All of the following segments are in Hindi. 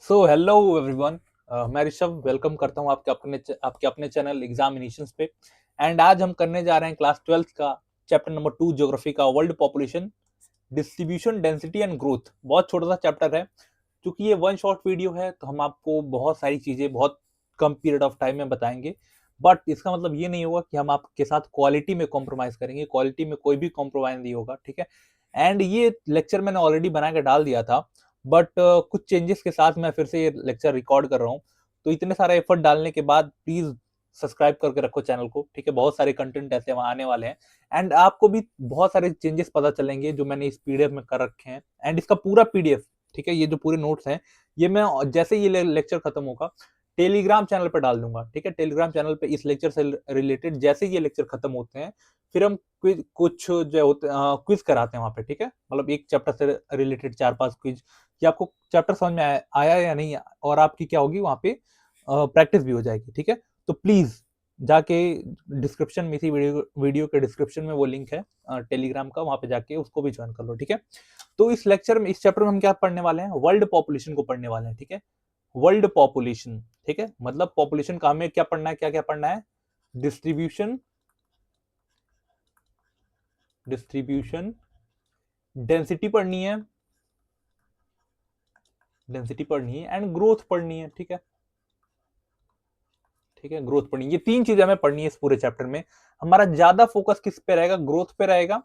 So hello everyone. मैं ऋषभ वेलकम करता हूं आपके अपने चैनल एग्जामिनेशंस पे। एंड आज हम करने जा रहे हैं क्लास 12th का चैप्टर नंबर 2 ज्योग्राफी का world population distribution density and growth. बहुत छोटा सा चैप्टर है। क्योंकि ये वन शॉर्ट वीडियो है तो हम आपको बहुत सारी चीजें बहुत कम पीरियड ऑफ टाइम में बताएंगे। बट इसका मतलब ये नहीं होगा कि हम आपके साथ क्वालिटी में कॉम्प्रोमाइज करेंगे। क्वालिटी में कोई भी कॉम्प्रोमाइज नहीं होगा, ठीक है। एंड ये लेक्चर मैंने ऑलरेडी बना के डाल दिया था, बट कुछ चेंजेस के साथ मैं फिर से ये लेक्चर रिकॉर्ड कर रहा हूँ। तो इतने सारे एफर्ट डालने के बाद प्लीज सब्सक्राइब करके रखो चैनल को, ठीक है। बहुत सारे कंटेंट ऐसे वहां आने वाले हैं। एंड आपको भी बहुत सारे चेंजेस पता चलेंगे जो मैंने इस पीडीएफ में कर रखे हैं। एंड इसका पूरा पीडीएफ, ठीक है, ये जो पूरे नोट्स हैं, ये मैं जैसे ये लेक्चर खत्म होगा टेलीग्राम चैनल पर डाल दूंगा, ठीक है। टेलीग्राम चैनल पे इस लेक्चर से रिलेटेड जैसे ये लेक्चर खत्म होते हैं, फिर हम क्विज कुछ जो होते क्विज कराते हैं वहां पे, ठीक है। मतलब एक चैप्टर से रिलेटेड 4-5 क्विज कि आपको चैप्टर समझ में आया या नहीं, और आपकी क्या होगी वहां पे प्रैक्टिस भी हो जाएगी, ठीक है। तो प्लीज जाके डिस्क्रिप्शन में, इसी वीडियो के डिस्क्रिप्शन में वो लिंक है टेलीग्राम का, वहां पे जाके उसको भी ज्वाइन कर लो, ठीक है। तो इस लेक्चर में, इस चैप्टर में हम क्या पढ़ने वाले हैं? वर्ल्ड पॉपुलेशन को पढ़ने वाले हैं, ठीक है। वर्ल्ड पॉपुलेशन, ठीक है, मतलब पॉपुलेशन का हमें क्या पढ़ना है, क्या क्या पढ़ना है? डिस्ट्रीब्यूशन, डिस्ट्रीब्यूशन, डेंसिटी पढ़नी है, डेंसिटी पढ़नी है, एंड ग्रोथ पढ़नी है, ठीक है। ठीक है, ग्रोथ पढ़नी है। ये तीन चीजें हमें पढ़नी है इस पूरे चैप्टर में। हमारा ज्यादा फोकस किस पे रहेगा? ग्रोथ पे रहेगा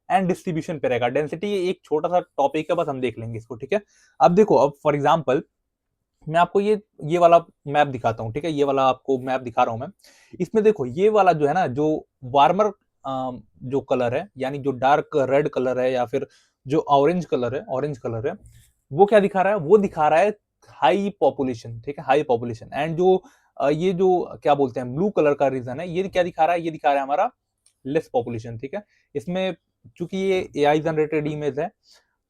एंड डिस्ट्रीब्यूशन पे रहेगा। डेंसिटी एक छोटा सा टॉपिक है, बस हम देख लेंगे इसको, ठीक है। अब देखो, अब फॉर एग्जाम्पल मैं आपको ये वाला मैप दिखाता हूँ, ठीक है। ये वाला आपको मैप दिखा रहा हूं मैं। इसमें देखो, ये वाला जो है ना, जो वार्मर जो कलर है, यानी जो डार्क रेड कलर है या फिर जो ऑरेंज कलर है, ऑरेंज कलर है, वो क्या दिखा रहा है? वो दिखा रहा है हाई पॉपुलेशन, ठीक है, हाई पॉपुलेशन। एंड जो ये जो क्या बोलते हैं, ब्लू कलर का रीजन है, ये क्या दिखा रहा है? ये दिखा रहा है हमारा लेस पॉपुलेशन, ठीक है। इसमें चूंकि ये एआई जनरेटेड इमेज है,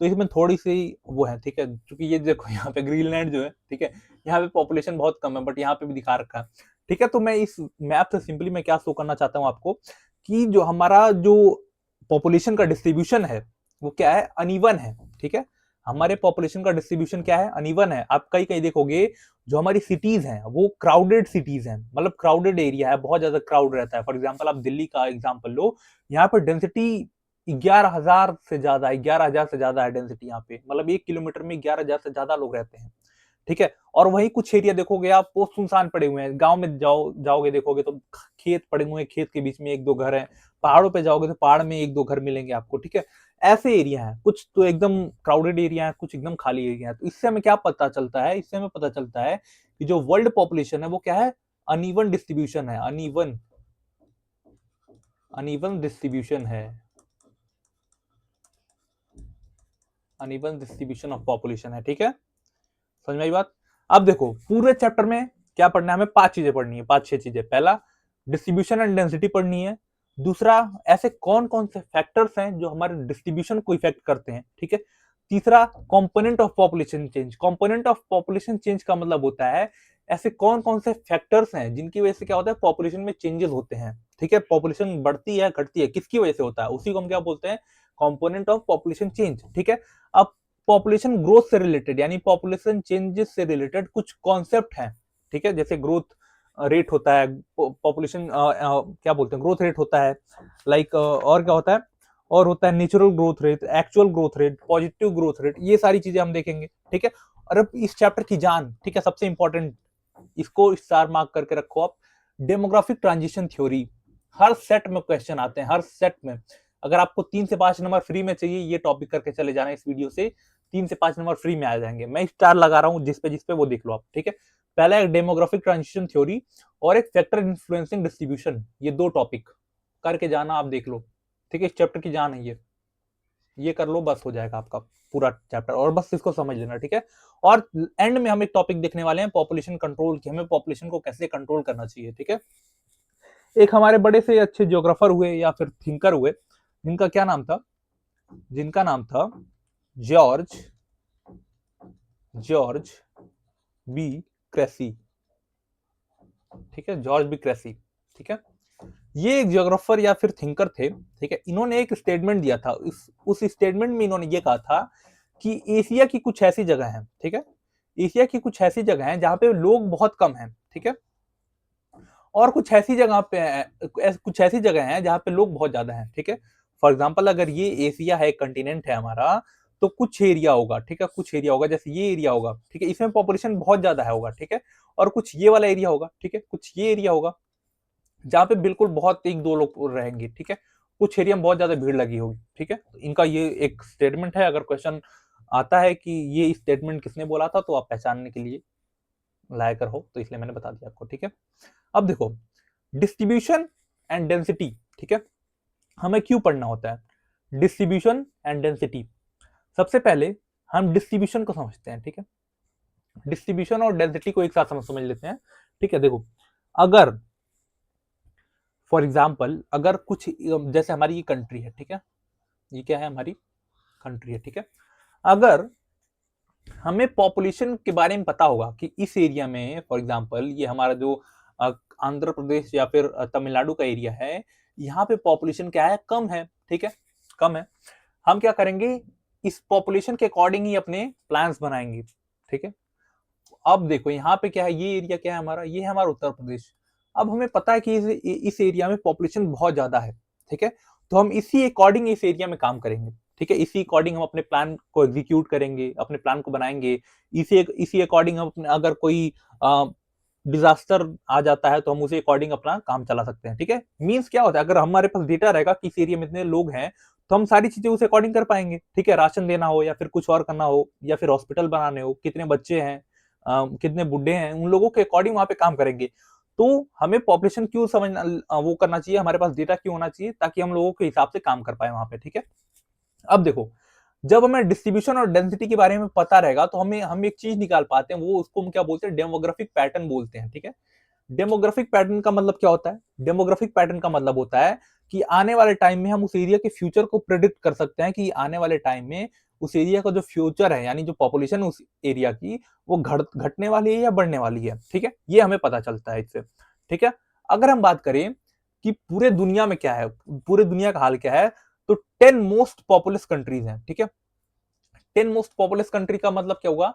तो इसमें थोड़ी सी वो है, ठीक है। क्योंकि ये देखो यहाँ पे ग्रीनलैंड जो है, ठीक है, यहाँ पे पॉपुलेशन बहुत कम है, बट यहाँ पे भी दिखा रखा है, ठीक है। तो मैं इस मैप से सिंपली मैं क्या शो करना चाहता हूँ आपको, कि जो हमारा जो पॉपुलेशन का डिस्ट्रीब्यूशन है वो क्या है? अनइवन है, ठीक है। हमारे पॉपुलेशन का डिस्ट्रीब्यूशन क्या है? अनइवन है। आप कहीं कहीं देखोगे जो हमारी सिटीज हैं वो क्राउडेड सिटीज हैं, मतलब क्राउडेड एरिया है, बहुत ज्यादा क्राउड रहता है। फॉर एग्जाम्पल आप दिल्ली का एग्जाम्पल लो, यहाँ पर डेंसिटी 11,000 से ज्यादा, 11,000 से ज्यादा है डेंसिटी यहाँ पे। मतलब 1 किलोमीटर में 11,000 से ज्यादा लोग रहते हैं, ठीक है। और वहीं कुछ एरिया देखोगे आप, वो सुनसान पड़े हुए हैं। गांव में जाओगे देखोगे तो खेत पड़े हुए हैं, खेत के बीच में एक दो घर है। पहाड़ों पे जाओगे तो पहाड़ में एक दो घर मिलेंगे आपको, ठीक है। ऐसे एरिया है, कुछ तो एकदम क्राउडेड एरिया है, कुछ एकदम खाली एरिया है। तो इससे हमें क्या पता चलता है? इससे हमें पता चलता है कि जो वर्ल्ड पॉपुलेशन है वो क्या है? अनइवन डिस्ट्रीब्यूशन है, अनइवन, अनइवन डिस्ट्रीब्यूशन है, अनइवन डिस्ट्रीब्यूशन ऑफ पॉपुलेशन है, ठीक है। समझ में आई बात? अब देखो, पूरे चैप्टर में क्या पढ़ना है हमें? 5 चीजें पढ़नी है, 5-6 चीजें। पहला, डिस्ट्रीब्यूशन एंड डेंसिटी पढ़नी है। दूसरा, ऐसे कौन कौन से फैक्टर्स हैं जो हमारे डिस्ट्रीब्यूशन को इफेक्ट करते हैं, ठीक है। तीसरा, component of population change. Component of population change का मतलब होता है ऐसे कौन कौन से फैक्टर्स हैं जिनकी वजह से क्या होता है? पॉपुलेशन में चेंजेस होते हैं, ठीक है। पॉपुलेशन बढ़ती है, घटती है, किसकी वजह से होता है? उसी को हम क्या बोलते हैं? कंपोनेंट ऑफ पॉपुलेशन चेंज, ठीक है। अब पॉपुलेशन ग्रोथ से रिलेटेड, यानी पॉपुलेशन चेंजेस से रिलेटेड कुछ कॉन्सेप्ट हैं, ठीक है। जैसे ग्रोथ रेट होता है, पॉपुलेशन क्या बोलते हैं, ग्रोथ रेट होता है, लाइक और क्या होता है? और होता है natural growth rate, actual growth rate, positive growth rate. ये सारी चीजें हम देखेंगे, ठीक है। और अब इस चैप्टर की जान, ठीक है, सबसे इंपॉर्टेंट, इसको स्टार मार्क करके रखो आप, डेमोग्राफिक ट्रांजिशन थ्योरी। हर सेट में क्वेश्चन आते हैं, हर सेट में। अगर आपको 3 से 5 नंबर फ्री में चाहिए, ये टॉपिक करके चले जाना इस वीडियो से, 3 से 5 नंबर फ्री में आ जाएंगे। मैं स्टार लगा रहा हूं जिसपे वो देख लो आप, ठीक है। पहला एक डेमोग्राफिक ट्रांजिशन थ्योरी और एक फैक्टर इन्फ्लुएंसिंग डिस्ट्रीब्यूशन, ये 2 टॉपिक करके जाना, आप देख लो, ठीक है। इस चैप्टर की जान है ये कर लो, बस हो जाएगा आपका पूरा चैप्टर, और बस इसको समझ लेना, ठीक है। और एंड में हम एक टॉपिक देखने वाले हैं पॉपुलेशन कंट्रोल की, हमें पॉपुलेशन को कैसे कंट्रोल करना चाहिए, ठीक है। एक हमारे बड़े से अच्छे ज्योग्राफर हुए या फिर थिंकर हुए, जिनका क्या नाम था? जिनका नाम था जॉर्ज, जॉर्ज बी क्रेसी, ठीक है, जॉर्ज बी क्रेसी, ठीक है। ये एक ज्योग्राफर या फिर थिंकर थे, ठीक है। इन्होंने एक स्टेटमेंट दिया था, उस स्टेटमेंट में इन्होंने ये कहा था कि एशिया की कुछ ऐसी जगह है, ठीक है, एशिया की कुछ ऐसी जगह हैं जहां पे लोग बहुत कम हैं, ठीक है, और कुछ ऐसी जगह पे कुछ ऐसी जगह हैं जहां पे लोग बहुत ज्यादा हैं, ठीक है। फॉर एग्जाम्पल अगर ये एशिया है, कंटिनेंट है हमारा, तो कुछ एरिया होगा, ठीक है, कुछ एरिया होगा, जैसे ये एरिया होगा, ठीक है, इसमें पॉपुलेशन बहुत ज्यादा है होगा, ठीक है, और कुछ ये वाला एरिया होगा, ठीक है, कुछ ये एरिया होगा जहाँ पे बिल्कुल बहुत एक दो लोग रहेंगे, ठीक है, कुछ एरिया में बहुत ज्यादा भीड़ लगी होगी, ठीक है। तो इनका ये एक स्टेटमेंट है, अगर क्वेश्चन आता है कि ये स्टेटमेंट किसने बोला था, तो आप पहचानने के लिए लायक हो, तो इसलिए मैंने बता दिया आपको, ठीक है। अब देखो, डिस्ट्रीब्यूशन एंड डेंसिटी, ठीक है, हमें क्यों पढ़ना होता है डिस्ट्रीब्यूशन एंड डेंसिटी। सबसे पहले हम डिस्ट्रीब्यूशन को समझते हैं, ठीक है, डिस्ट्रीब्यूशन और डेंसिटी को एक साथ समझ लेते हैं, ठीक है। देखो, अगर फॉर एग्जाम्पल अगर कुछ, जैसे हमारी ये कंट्री है, ठीक है, ये क्या है, हमारी कंट्री है, ठीक है, अगर हमें पॉपुलेशन के बारे में पता होगा कि इस एरिया में फॉर एग्जांपल ये हमारा जो आंध्र प्रदेश या फिर तमिलनाडु का एरिया है, यहाँ पे पॉपुलेशन क्या है, कम है, ठीक है, कम है, हम क्या करेंगे, इस पॉपुलेशन के अकॉर्डिंग ही अपने प्लान्स बनाएंगे, ठीक है। अब देखो यहाँ पे क्या है, ये एरिया क्या है हमारा, ये है हमारा उत्तर प्रदेश। अब हमें पता है कि इस एरिया में पॉपुलेशन बहुत ज्यादा है, ठीक है, तो हम इसी अकॉर्डिंग इस एरिया में काम करेंगे, ठीक है, इसी अकॉर्डिंग हम अपने प्लान को एग्जीक्यूट करेंगे, अपने प्लान को बनाएंगे, इसी अकॉर्डिंग हम अपने, अगर कोई डिजास्टर आ जाता है तो हम उसी अकॉर्डिंग अपना काम चला सकते हैं, ठीक है। मींस क्या होता है, अगर हमारे पास डेटा रहेगा कि इस एरिया में इतने लोग हैं, तो हम सारी चीजें उस अकॉर्डिंग कर पाएंगे, ठीक है, राशन देना हो या फिर कुछ और करना हो या फिर हॉस्पिटल बनाने हो, कितने बच्चे हैं, कितने बुढ़े हैं, उन लोगों के अकॉर्डिंग वहां पे काम करेंगे। तो हमें पॉपुलेशन क्यों समझना, वो करना चाहिए, हमारे पास डेटा क्यों होना चाहिए, ताकि हम लोगों के हिसाब से काम कर पाए वहां पे, ठीक है। अब देखो, जब हमें डिस्ट्रीब्यूशन और डेंसिटी के बारे में पता रहेगा तो हम एक चीज निकाल पाते हैं, वो उसको हम क्या बोलते हैं, डेमोग्राफिक पैटर्न बोलते हैं, ठीक है। डेमोग्राफिक पैटर्न का मतलब क्या होता है, डेमोग्राफिक पैटर्न का मतलब होता है कि आने वाले टाइम में हम उस एरिया के फ्यूचर को प्रिडिक्ट कर सकते हैं कि आने वाले टाइम में उस एरिया का जो फ्यूचर है, यानी जो पॉपुलेशन उस एरिया की, वो घटने वाली है या बढ़ने वाली है, ठीक है, ये हमें पता चलता है इससे, ठीक है। अगर हम बात करें कि पूरे दुनिया में क्या है, पूरे दुनिया का हाल क्या है, तो 10 मोस्ट पॉपुलस कंट्रीज हैं, ठीक है। 10 मोस्ट पॉपुलस कंट्री का मतलब क्या हुआ,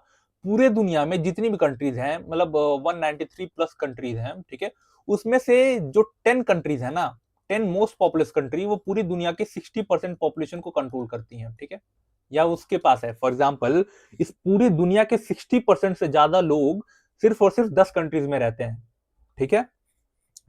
पूरे दुनिया में जितनी भी कंट्रीज हैं, मतलब 193 प्लस कंट्रीज हैं, ठीक है, उसमें से जो 10 कंट्रीज है ना, 10 मोस्ट पॉपुलस कंट्री, वो पूरी दुनिया के 60% पॉपुलेशन को कंट्रोल करती हैं, ठीक है, या उसके पास है। फॉर एग्जाम्पल, इस पूरी दुनिया के 60% से ज्यादा लोग सिर्फ और सिर्फ 10 कंट्रीज में रहते हैं, ठीक है,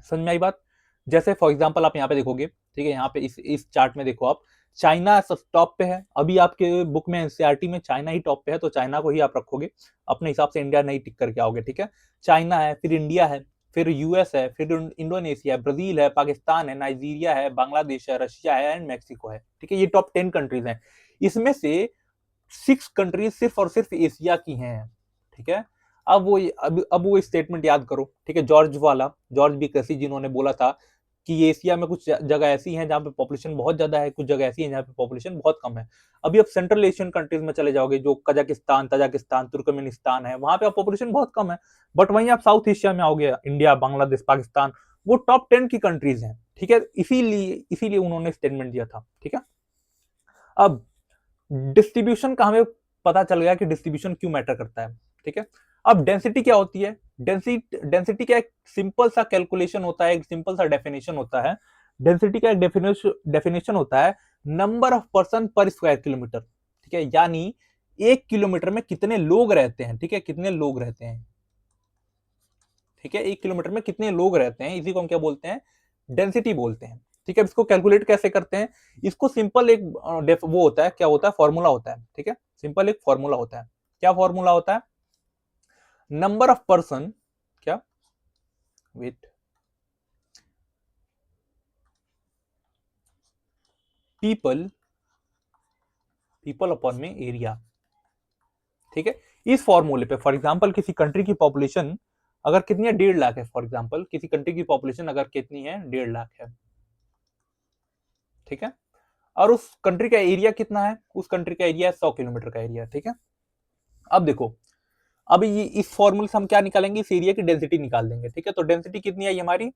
समझ में आई बात। जैसे फॉर एग्जांपल आप यहाँ पे देखोगे, ठीक है, यहाँ पे इस चार्ट में देखो आप, चाइना टॉप पे है, अभी आपके बुक में एनसीईआरटी में चाइना ही टॉप पे है, तो चाइना को ही आप रखोगे, अपने हिसाब से इंडिया नहीं टिक करके आओगे, ठीक है। चाइना है, फिर इंडिया है, फिर यूएस है, फिर इंडोनेशिया है, ब्राजील है, पाकिस्तान है, नाइजीरिया है, बांग्लादेश है, रशिया है एंड मैक्सिको है, ठीक है, ये टॉप 10 कंट्रीज हैं। इसमें से 6 कंट्रीज सिर्फ और सिर्फ एशिया की हैं, ठीक है। अब वो स्टेटमेंट याद करो, ठीक है, जॉर्ज बी कैसी, जिन्होंने बोला था कि एशिया में कुछ जगह ऐसी हैं जहां पे पॉपुलेशन बहुत ज्यादा है, कुछ जगह ऐसी हैं जहां पे पॉपुलेशन बहुत कम है। अभी आप सेंट्रल एशियन कंट्रीज में चले जाओगे, जो कजाकिस्तान, तजाकिस्तान, तुर्कमेनिस्तान है, वहां पे पॉपुलेशन बहुत कम है। बट वहीं आप साउथ एशिया में आओगे, इंडिया, बांग्लादेश, पाकिस्तान, वो टॉप 10 की कंट्रीज हैं, ठीक है, इसीलिए उन्होंने स्टेटमेंट दिया था, ठीक है। अब डिस्ट्रीब्यूशन का हमें पता चल गया कि डिस्ट्रीब्यूशन क्यों मैटर करता है, ठीक है। अब डेंसिटी क्या होती है, डेंसिटी का एक सिंपल सा कैलकुलेशन होता है, एक सिंपल सा डेफिनेशन होता है। डेंसिटी का एक डेफिनेशन होता है, नंबर ऑफ पर्सन पर स्क्वायर किलोमीटर, ठीक है, यानी 1 किलोमीटर में कितने लोग रहते हैं, ठीक है, कितने लोग रहते हैं, ठीक है, 1 किलोमीटर में कितने लोग रहते हैं, इसी को हम क्या बोलते हैं, डेंसिटी बोलते हैं, ठीक है। इसको कैलकुलेट कैसे करते हैं, इसको सिंपल एक वो होता है, क्या होता है, फॉर्मूला होता है, ठीक है, सिंपल एक फॉर्मूला होता है। क्या फॉर्मूला होता है, नंबर ऑफ पर्सन, क्या, वेट, पीपल अपॉन में एरिया, ठीक है। इस फॉर्मूले पे फॉर एग्जांपल किसी कंट्री की पॉपुलेशन अगर कितनी है, 1.5 लाख है, फॉर एग्जांपल किसी कंट्री की पॉपुलेशन अगर कितनी है, 1.5 लाख है, ठीक है, और उस कंट्री का एरिया कितना है, उस कंट्री का एरिया है 100 किलोमीटर का एरिया, ठीक है। अब देखो, अब ये इस फॉर्मूले से हम क्या निकालेंगे, इस एरिया की डेंसिटी निकाल देंगे, ठीक है। तो डेंसिटी कितनी आई हमारी,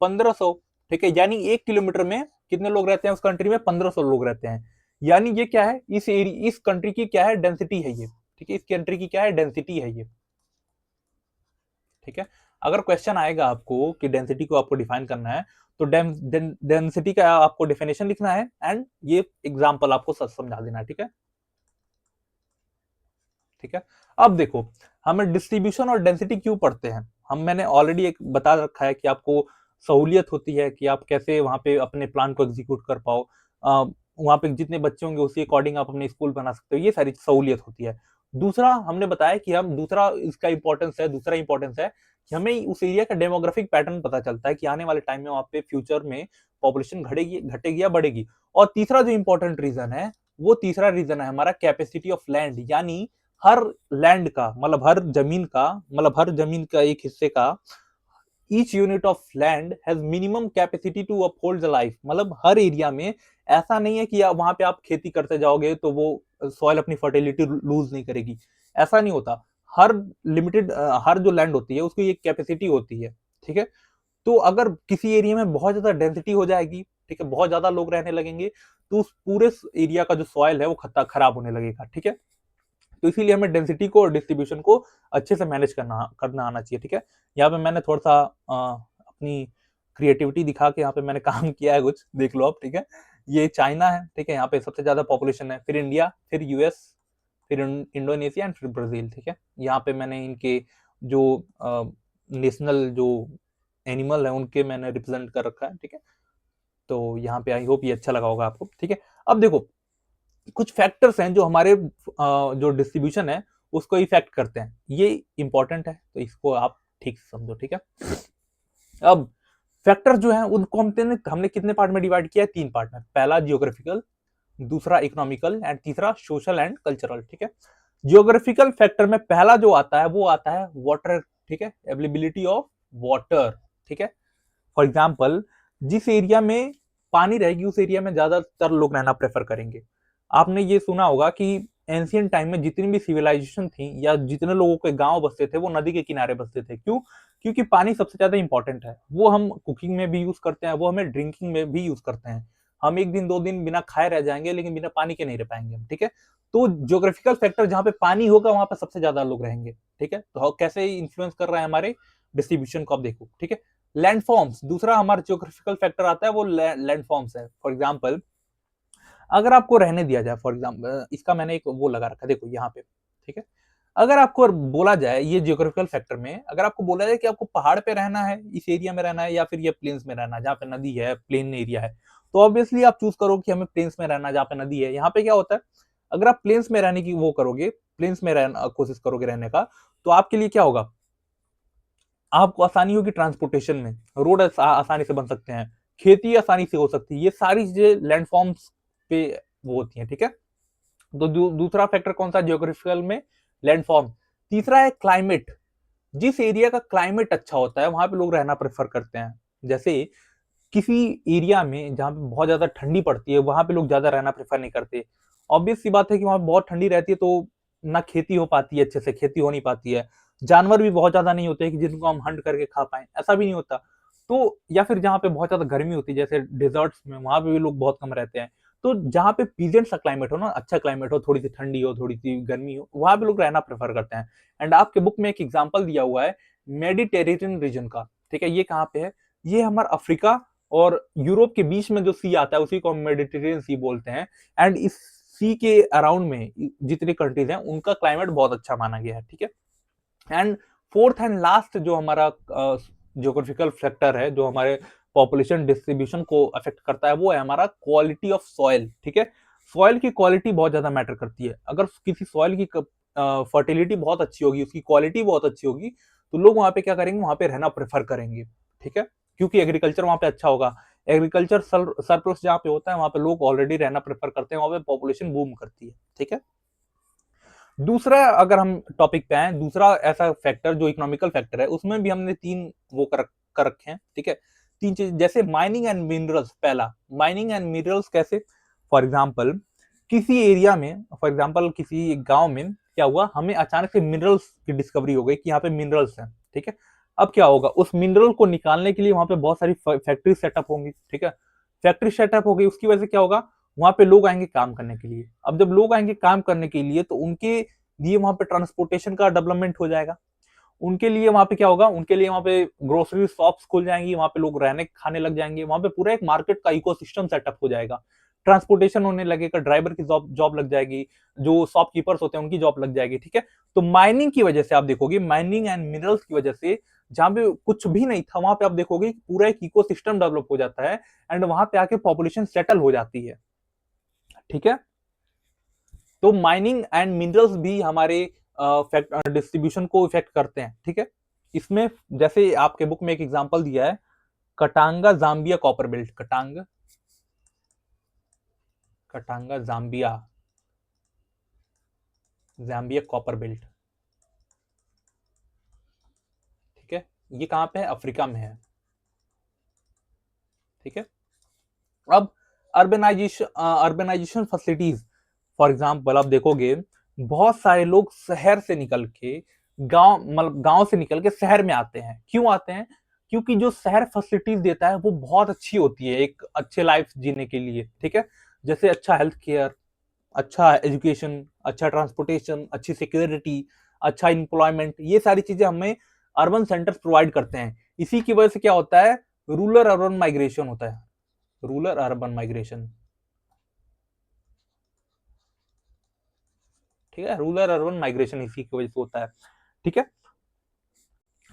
1500, ठीक है, यानी 1 किलोमीटर में कितने लोग रहते हैं, उस कंट्री में 1500 लोग रहते हैं, यानी ये क्या है, इस कंट्री की क्या है, डेंसिटी है ये, ठीक है, इसकी एंट्री की क्या है, डेंसिटी है ये। ठीक है, अगर क्वेश्चन आएगा आपको कि डेंसिटी को आपको डिफाइन करना है, तो डेंसिटी का आपको डेफिनेशन लिखना है एंड ये एग्जांपल आपको समझा देना है। ठीक है, ठीक है। अब देखो, हमें डिस्ट्रीब्यूशन और डेंसिटी क्यों पढ़ते हैं, मैंने ऑलरेडी एक बता रखा है कि आपको सहूलियत होती है कि आप कैसे वहां पे अपने प्लान को एग्जीक्यूट कर पाओ, वहां पे जितने बच्चे होंगे उसी अकॉर्डिंग आप अपने स्कूल बना सकते हो, ये सारी सहूलियत होती है। दूसरा हमने बताया कि हम दूसरा इसका इंपॉर्टेंस है, दूसरा इंपॉर्टेंस है कि हमें उस एरिया का डेमोग्राफिक पैटर्न पता चलता है कि आने वाले टाइम में वहां पे फ्यूचर में पॉपुलेशन घटेगी घटेगी या बढ़ेगी। और तीसरा जो इंपॉर्टेंट रीजन है, वो तीसरा रीजन है हमारा कैपेसिटी ऑफ लैंड, यानी हर लैंड का मतलब हर जमीन का एक हिस्से का each unit of land has minimum capacity to uphold the life. मतलब हर एरिया में ऐसा नहीं है कि वहां पे आप खेती करते जाओगे तो वो सॉइल अपनी फर्टिलिटी लूज नहीं करेगी, ऐसा नहीं होता। हर लिमिटेड हर जो लैंड होती है उसकी एक कैपेसिटी होती है। ठीक है, तो अगर किसी एरिया में बहुत ज्यादा डेंसिटी हो जाएगी, ठीक है, बहुत ज्यादा लोग रहने लगेंगे, तो उस पूरे एरिया का जो सॉइल है वो खराब होने लगेगा। ठीक है, तो इसीलिए हमें डेंसिटी को और डिस्ट्रीब्यूशन को अच्छे से मैनेज करना आना चाहिए। ठीक है, यहाँ पे मैंने थोड़ा सा अपनी क्रिएटिविटी दिखा के यहाँ पे मैंने काम किया है, कुछ देख लो आप। ठीक है, ये चाइना है, ठीक है, यहाँ पे सबसे ज्यादा पॉपुलेशन है, फिर इंडिया, फिर यूएस, फिर इंडोनेशिया एंड फिर ब्राजील। ठीक है, यहाँ पे मैंने इनके जो नेशनल जो एनिमल है उनके मैंने रिप्रेजेंट कर रखा है। ठीक है, तो यहाँ पे आई होप ये अच्छा लगा होगा आपको। ठीक है, अब देखो कुछ फैक्टर्स हैं जो हमारे जो डिस्ट्रीब्यूशन है उसको इफेक्ट करते हैं, ये इंपॉर्टेंट है, तो इसको आप ठीक से समझो। ठीक है, अब फैक्टर जो है उनको हमने कितने पार्ट में डिवाइड किया है, 3 पार्ट में। पहला जियोग्राफिकल, दूसरा इकोनॉमिकल एंड तीसरा सोशल एंड कल्चरल। ठीक है, जियोग्राफिकल फैक्टर में पहला जो आता है वो आता है वाटर। ठीक है, अवेलेबिलिटी ऑफ वाटर। ठीक है, फॉर एग्जाम्पल जिस एरिया में पानी रहेगी उस एरिया में ज्यादातर लोग रहना प्रेफर करेंगे। आपने ये सुना होगा कि एंशियंट टाइम में जितनी भी सिविलाइजेशन थी या जितने लोगों के गांव बसते थे वो नदी के किनारे बसते थे। क्यों? क्योंकि पानी सबसे ज्यादा इंपॉर्टेंट है, वो हम कुकिंग में भी यूज करते हैं, वो हमें ड्रिंकिंग में भी यूज करते हैं। हम 1 दिन 2 दिन बिना खाए रह जाएंगे लेकिन बिना पानी के नहीं रह पाएंगे। ठीक है, तो ज्योग्राफिकल फैक्टर जहां पे पानी होगा वहां पे सबसे ज्यादा लोग रहेंगे। ठीक है, तो कैसे इन्फ्लुएंस कर रहा है हमारे डिस्ट्रीब्यूशन को आप देखो। ठीक है, लैंडफॉर्म्स, दूसरा हमारा ज्योग्राफिकल फैक्टर आता है वो लैंडफॉर्म्स है। फॉर एग्जांपल अगर आपको रहने दिया जाए, फॉर एग्जांपल इसका मैंने एक वो लगा रखा, देखो यहाँ पे। ठीक है, अगर आपको बोला जाए ये जियोग्राफिकल फैक्टर में, अगर आपको बोला जाए कि आपको पहाड़ पे रहना है, इस एरिया में रहना है, या फिर ये प्लेन्स में रहना है जहाँ पे नदी है, प्लेन एरिया है, तो ऑब्वियसली आप चूज करो कि हमें प्लेन्स में रहना है जहाँ पे नदी है। यहाँ पे क्या होता है, अगर आप प्लेन्स में रहने की वो करोगे, प्लेन्स में रहना कोशिश करोगे रहने का, तो आपके लिए क्या होगा, आपको आसानी होगी ट्रांसपोर्टेशन में, रोड आसानी से बन सकते हैं, खेती आसानी से हो सकती है, ये सारी चीजें लैंडफॉर्म्स पे वो होती हैं। ठीक है, तो दूसरा फैक्टर कौन सा जियोग्राफिकल में, लैंडफॉर्म। तीसरा है क्लाइमेट, जिस एरिया का क्लाइमेट अच्छा होता है वहां पे लोग रहना प्रेफर करते हैं। जैसे किसी एरिया में जहां पे बहुत ज्यादा ठंडी पड़ती है वहां पे लोग ज्यादा रहना प्रेफर नहीं करते। ऑब्वियस सी बात है कि वहां बहुत ठंडी रहती है तो ना खेती हो पाती है, अच्छे से खेती हो नहीं पाती है, जानवर भी बहुत ज्यादा नहीं होते हैं कि जिनको हम हंट करके खा पाए, ऐसा भी नहीं होता। तो या फिर जहाँ पे बहुत ज्यादा गर्मी होती है जैसे डिजर्ट्स में, वहां पे भी लोग बहुत कम रहते हैं। तो जहाँ पे पीजेंट सा क्लाइमेट हो ना, अच्छा क्लाइमेट हो, थोड़ी सी ठंडी हो, थोड़ी सी गर्मी हो, वहां पे लोग रहना प्रेफर करते हैं। एंड आपके बुक में एक एग्जाम्पल दिया हुआ है मेडिटेरेनियन रीजन का। ठीक है, ये कहाँ पे है, ये हमारा अफ्रीका और यूरोप के बीच में जो सी आता है उसी को हम मेडिटेरेनियन सी बोलते हैं। एंड इस सी के अराउंड में जितनी कंट्रीज हैं उनका क्लाइमेट बहुत अच्छा माना गया है। ठीक है, एंड फोर्थ एंड लास्ट जो हमारा ज्योग्राफिकल फैक्टर है जो हमारे पॉपुलेशन डिस्ट्रीब्यूशन को अफेक्ट करता है वो है हमारा क्वालिटी ऑफ सॉइल। ठीक है, सॉइल की क्वालिटी बहुत ज्यादा मैटर करती है। अगर किसी सॉइल की फर्टिलिटी बहुत अच्छी होगी, उसकी क्वालिटी बहुत अच्छी होगी, तो लोग वहां पे क्या करेंगे, वहां पे रहना प्रेफर करेंगे। ठीक है, क्योंकि एग्रीकल्चर वहां पे अच्छा होगा, एग्रीकल्चर सरप्लस जहाँ पे होता है वहां पे लोग ऑलरेडी रहना प्रेफर करते हैं, वहां पे पॉपुलेशन बूम करती है। ठीक है, दूसरा अगर हम टॉपिक पे आए, दूसरा ऐसा फैक्टर जो इकोनॉमिकल फैक्टर है उसमें भी हमने 3 वो कर रखे हैं। ठीक है, 3 चीज, जैसे माइनिंग एंड मिनरल्स। पहला, माइनिंग एंड मिनरल्स कैसे, फॉर एग्जांपल किसी एरिया में, फॉर एग्जांपल किसी गांव में क्या हुआ, हमें अचानक से मिनरल्स की डिस्कवरी हो गई कि यहाँ पे मिनरल्स हैं। ठीक है, अब क्या होगा, उस मिनरल को निकालने के लिए वहां पे बहुत सारी फैक्ट्री सेटअप होंगी। ठीक है, फैक्ट्री सेटअप हो गई, उसकी वजह से क्या होगा, वहां पे लोग आएंगे काम करने के लिए। अब जब लोग आएंगे काम करने के लिए तो उनके लिए वहां पे ट्रांसपोर्टेशन का डेवलपमेंट हो जाएगा। उनके लिए वहां पे क्या होगा, उनके लिए वहां पे ग्रोसरी शॉप्स खुल जाएंगी, वहां पे लोग रहने खाने लग जाएंगे, वहां पे पूरा एक मार्केट का इकोसिस्टम सेटअप हो जाएगा। ट्रांसपोर्टेशन होने लगेगा, ड्राइवर की जॉब जॉब लग जाएगी, जो शॉपकीपर्स होते हैं उनकी जॉब लग जाएगी। ठीक है, तो माइनिंग की वजह से आप देखोगे, माइनिंग एंड मिनरल्स की वजह से जहां पे कुछ भी नहीं था वहां पे आप देखोगे पूरा एक इकोसिस्टम डेवलप हो जाता है एंड वहां पे आके पॉपुलेशन सेटल हो जाती है। ठीक है, तो माइनिंग एंड मिनरल्स भी हमारे डिस्ट्रीब्यूशन को इफेक्ट करते हैं। ठीक है, इसमें जैसे आपके बुक में एक एग्जांपल दिया है, कटांगा Zambia copper belt, कटांगा Zambia Zambia copper belt. ठीक है, ये कहां पे है, अफ्रीका में है। ठीक है, अब अर्बेनाइजेशन फैसिलिटीज, फॉर एग्जाम्पल आप देखोगे बहुत सारे लोग शहर से निकल के गांव, मतलब गांव से निकल के शहर में आते हैं। क्यों आते हैं, क्योंकि जो शहर फैसिलिटीज देता है वो बहुत अच्छी होती है एक अच्छे लाइफ जीने के लिए। ठीक है, जैसे अच्छा हेल्थ केयर, अच्छा एजुकेशन, अच्छा ट्रांसपोर्टेशन, अच्छी सिक्योरिटी, अच्छा इंप्लॉयमेंट, ये सारी चीजें हमें अर्बन सेंटर्स प्रोवाइड करते हैं। इसी की वजह से क्या होता है, रूरल अर्बन माइग्रेशन होता है, रूरल अर्बन माइग्रेशन। ठीक है, रूरल अर्बन माइग्रेशन इसी की वजह से होता है। ठीक है,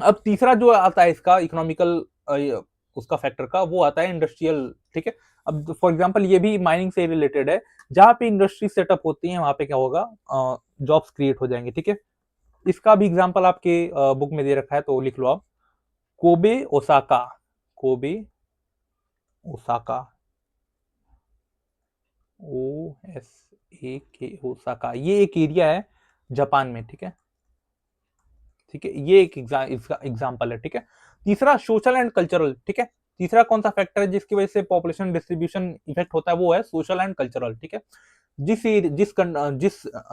अब तीसरा जो आता है इसका इकोनॉमिकल उसका फैक्टर का, वो आता है इंडस्ट्रियल। ठीक है, अब फॉर एग्जांपल ये भी माइनिंग से रिलेटेड है, जहां पे इंडस्ट्री सेटअप होती है वहां पे क्या होगा, जॉब्स क्रिएट हो जाएंगे। ठीक है, इसका भी एग्जांपल आपके बुक में दे रखा है, तो लिख लो आप, Kobe Osaka, Kobe Osaka, O S A K, Osaka, ये एक एरिया है जापान में। ठीक है, ठीक है, ये एक इसका एग्जाम्पल है। ठीक है, तीसरा सोशल एंड कल्चरल। ठीक है, तीसरा कौन सा फैक्टर है जिसकी वजह से पॉपुलेशन डिस्ट्रीब्यूशन इफेक्ट होता है, वो है सोशल एंड कल्चरल। ठीक है, जिस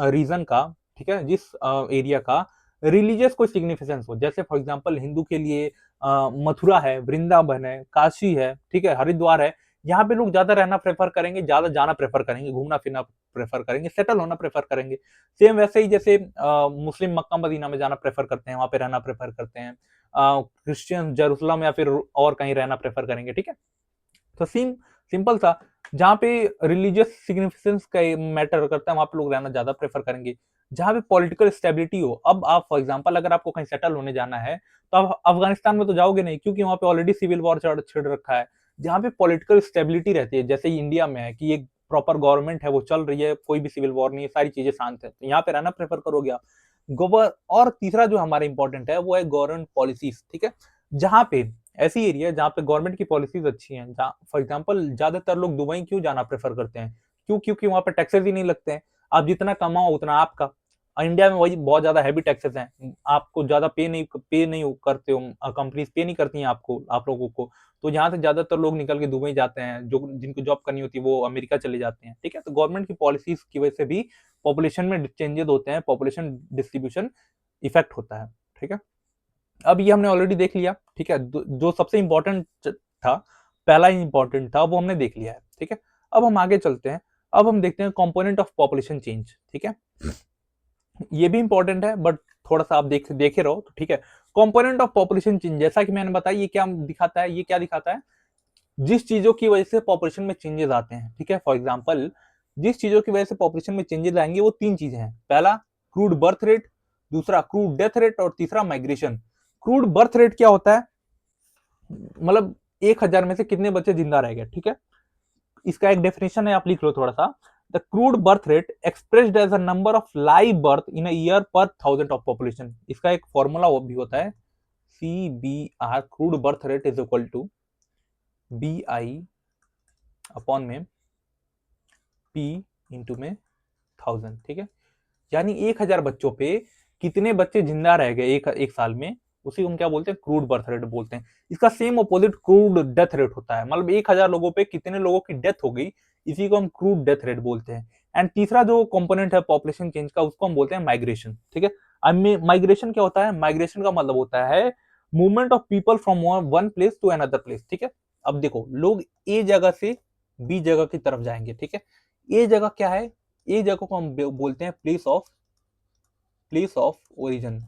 रीजन का, ठीक है, जिस एरिया का रिलीजियस कोई सिग्निफिकेंस हो, जैसे फॉर एग्जांपल हिंदू के लिए मथुरा है, वृंदावन है, काशी है, ठीक है, हरिद्वार है, यहाँ पे लोग ज्यादा रहना प्रेफर करेंगे, ज्यादा जाना प्रेफर करेंगे, घूमना फिरना प्रेफर करेंगे, सेटल होना प्रेफर करेंगे। सेम वैसे ही जैसे मुस्लिम मक्का मदीना में जाना प्रेफर करते हैं, वहां पे रहना प्रेफर करते हैं, क्रिश्चियन जेरूसलम या फिर और कहीं रहना प्रेफर करेंगे। ठीक है, तो सिंपल सा, जहाँ पे रिलीजियस सिग्निफिकेंस का मैटर करता है वहां पे लोग रहना ज्यादा प्रेफर करेंगे। जहाँ पे पॉलिटिकल स्टेबिलिटी हो, अब आप फॉर एग्जांपल अगर आपको कहीं सेटल होने जाना है तो आप अफगानिस्तान में तो जाओगे नहीं, क्योंकि वहां पे ऑलरेडी सिविल वॉर छिड़ रखा है। जहाँ पे पॉलिटिकल स्टेबिलिटी रहती है, जैसे इंडिया में है कि एक प्रॉपर गवर्नमेंट है, वो चल रही है, कोई भी सिविल वॉर नहीं है, सारी चीजें शांत है, तो यहाँ पे रहना प्रेफर करोगे आप। गोबर और तीसरा जो हमारा इंपॉर्टेंट है वो है गवर्नमेंट पॉलिसीज। ठीक है, जहाँ पे ऐसी एरिया जहाँ पे गवर्नमेंट की पॉलिसीज अच्छी हैं, जहाँ फॉर एग्जांपल ज्यादातर लोग दुबई क्यों जाना प्रेफर करते हैं, क्यों, क्योंकि वहां पे टैक्सेस ही नहीं लगते हैं। आप जितना कमाओ उतना आपका। इंडिया में वही बहुत ज्यादा हैवी टैक्सेस हैं, आपको ज्यादा पे नहीं करते हो, कंपनीज पे नहीं करती हैं आपको, आप लोगों को। तो यहाँ से ज्यादातर लोग निकल के दुबई जाते हैं, जो जिनको जॉब करनी होती है वो अमेरिका चले जाते हैं। ठीक है, तो गवर्नमेंट की पॉलिसीज की वजह से भी पॉपुलेशन में चेंजेस होते हैं, पॉपुलेशन डिस्ट्रीब्यूशन इफेक्ट होता है। ठीक है, अब ये हमने ऑलरेडी देख लिया। ठीक है, जो सबसे इंपॉर्टेंट था, पहला इंपॉर्टेंट था, वो हमने देख लिया है। ठीक है, अब हम आगे चलते हैं। अब हम देखते हैं कंपोनेंट ऑफ पॉपुलेशन चेंज। ठीक है, ये भी इंपॉर्टेंट है बट थोड़ा सा आप देखे रहो तो ठीक है। कंपोनेंट ऑफ पॉपुलेशन चेंज, जैसा कि मैंने बताया, ये क्या दिखाता है, ये क्या दिखाता है, जिस चीजों की वजह से पॉपुलेशन में चेंजेस आते हैं। ठीक है, फॉर एग्जांपल जिस चीजों की वजह से पॉपुलेशन में चेंजेस आएंगे वो तीन चीजें हैं। पहला क्रूड बर्थ रेट, दूसरा क्रूड डेथ रेट, और तीसरा माइग्रेशन। क्रूड बर्थ रेट क्या होता है, मतलब 1,000 में से कितने बच्चे जिंदा रह गए। ठीक है, इसका एक डेफिनेशन है, आप लिख लो थोड़ा सा। The crude birth rate expressed as a number of live birth in a year per 1000 of population. इसका एक फॉर्मूला भी होता है, CBR, crude birth rate is equal to BI upon में P इंटू में 1000। ठीक है, यानी 1,000 बच्चों पे कितने बच्चे जिंदा रह गए एक साल में, उसी को हम क्या बोलते हैं, क्रूड बर्थ रेट बोलते हैं। इसका same opposite crude death rate होता है, मतलब 1,000 लोगों पे कितने लोगों की डेथ हो गई, इसी को हम क्रूड डेथ रेट बोलते हैं। एंड तीसरा जो कंपोनेंट है पॉपुलेशन चेंज का, उसको हम बोलते हैं माइग्रेशन। ठीक है, अब माइग्रेशन क्या होता है, माइग्रेशन का मतलब होता है movement of people from one place to another place. ठीक है, अब देखो लोग ए जगह से बी जगह की तरफ जाएंगे। ठीक है, ए जगह क्या है, ए जगह को हम बोलते हैं place of place of origin,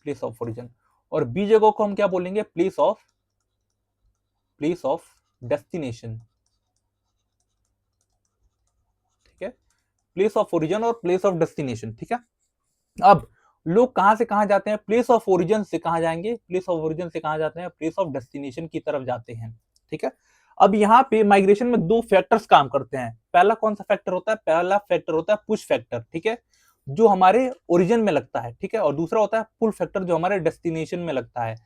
place of origin. और बी जगह को हम क्या बोलेंगे, प्लेस ऑफ डेस्टिनेशन, ठीक है, प्लेस ऑफ ओरिजिन और प्लेस ऑफ डेस्टिनेशन, ठीक है। अब लोग कहां से कहां जाते हैं, प्लेस ऑफ ओरिजिन से कहां जाएंगे, प्लेस ऑफ ओरिजिन से कहां जाते हैं, प्लेस ऑफ डेस्टिनेशन की तरफ जाते हैं, ठीक है। अब यहाँ पे माइग्रेशन में दो फैक्टर्स काम करते हैं। पहला कौन सा फैक्टर होता है, पहला फैक्टर होता है पुश फैक्टर, ठीक है, जो हमारे ओरिजिन में लगता है, ठीक है, और दूसरा होता है पुल फैक्टर जो हमारे डेस्टिनेशन में लगता है।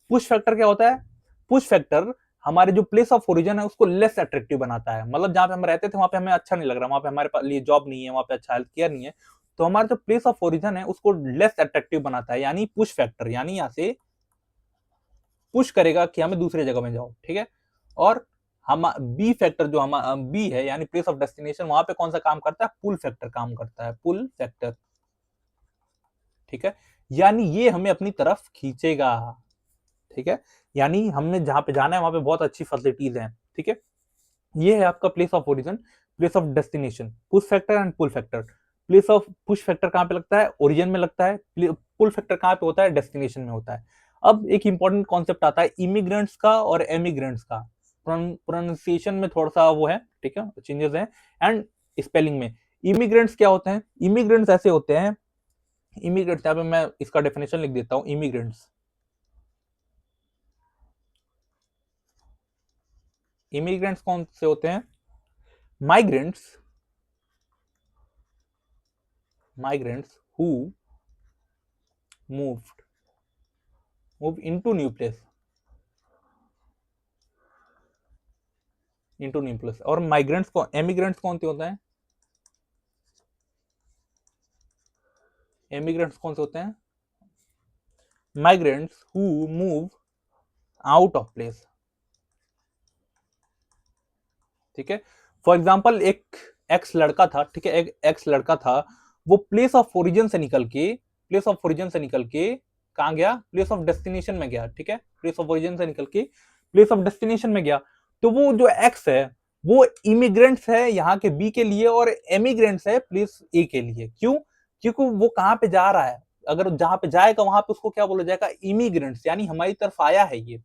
पुश फैक्टर क्या होता है, पुश फैक्टर हमारे जो प्लेस ऑफ ओरिजिन है उसको लेस अट्रैक्टिव बनाता है। मतलब जहां पे हम रहते थे वहां पे हमें अच्छा नहीं लग रहा, वहां पे हमारे लिए जॉब नहीं है, वहां पे अच्छा हेल्थ केयर नहीं है, तो हमारा जो प्लेस ऑफ ओरिजिन है उसको लेस अट्रैक्टिव बनाता है, यानी पुश फैक्टर, यानी यहाँ से पुश करेगा कि हमें दूसरे जगह में जाओ, ठीक है। और हम बी फैक्टर जो हम बी है यानी प्लेस ऑफ डेस्टिनेशन, वहां पे कौन सा काम करता है, पुल फैक्टर काम करता है, पुल फैक्टर, ठीक है, यानी ये हमें अपनी तरफ खींचेगा, ठीक है, यानी हमने जहां पे जाना है वहां पे बहुत अच्छी फैसिलिटीज हैं, ठीक है। ये है आपका place of origin, place of destination, push factor and pull factor. Place of push factor कहां पे लगता है, ओरिजिन में लगता है, पुल फैक्टर कहां पे होता है, डेस्टिनेशन में होता है। अब एक इंपॉर्टेंट कॉन्सेप्ट आता है इमिग्रेंट्स का और एमिग्रेंट्स का। प्रोनाउंसिएशन में थोड़ा सा वो है, ठीक है, चेंजेस हैं, एंड स्पेलिंग में। इमिग्रेंट्स क्या होते हैं, इमिग्रेंट्स ऐसे होते हैं, इमिग्रेंट्स यहाँ पे मैं इसका डेफिनेशन लिख देता हूं, इमिग्रेंट्स, इमिग्रेंट्स कौन से होते हैं, migrants, migrants who move into new place, और migrants को emigrants कौन से होते हैं, emigrants कौन से होते हैं, migrants who move out of place, ठीक है। फॉर एग्जाम्पल एक एक्स लड़का था, ठीक है, एक एक्स लड़का था, वो प्लेस ऑफ ओरिजिन से निकल के, प्लेस ऑफ ओरिजिन से निकल के कहां गया, प्लेस ऑफ डेस्टिनेशन में गया, ठीक है, प्लेस ऑफ ओरिजिन से निकल के प्लेस ऑफ डेस्टिनेशन में गया। तो वो जो एक्स है वो इमिग्रेंट्स है यहाँ के बी के लिए, और एमिग्रेंट्स है प्लेस ए के लिए। क्यों, क्योंकि वो कहां पे जा रहा है, अगर जहां पे जाएगा वहां पे उसको क्या बोला जाएगा, इमिग्रेंट्स, यानी हमारी तरफ आया है ये,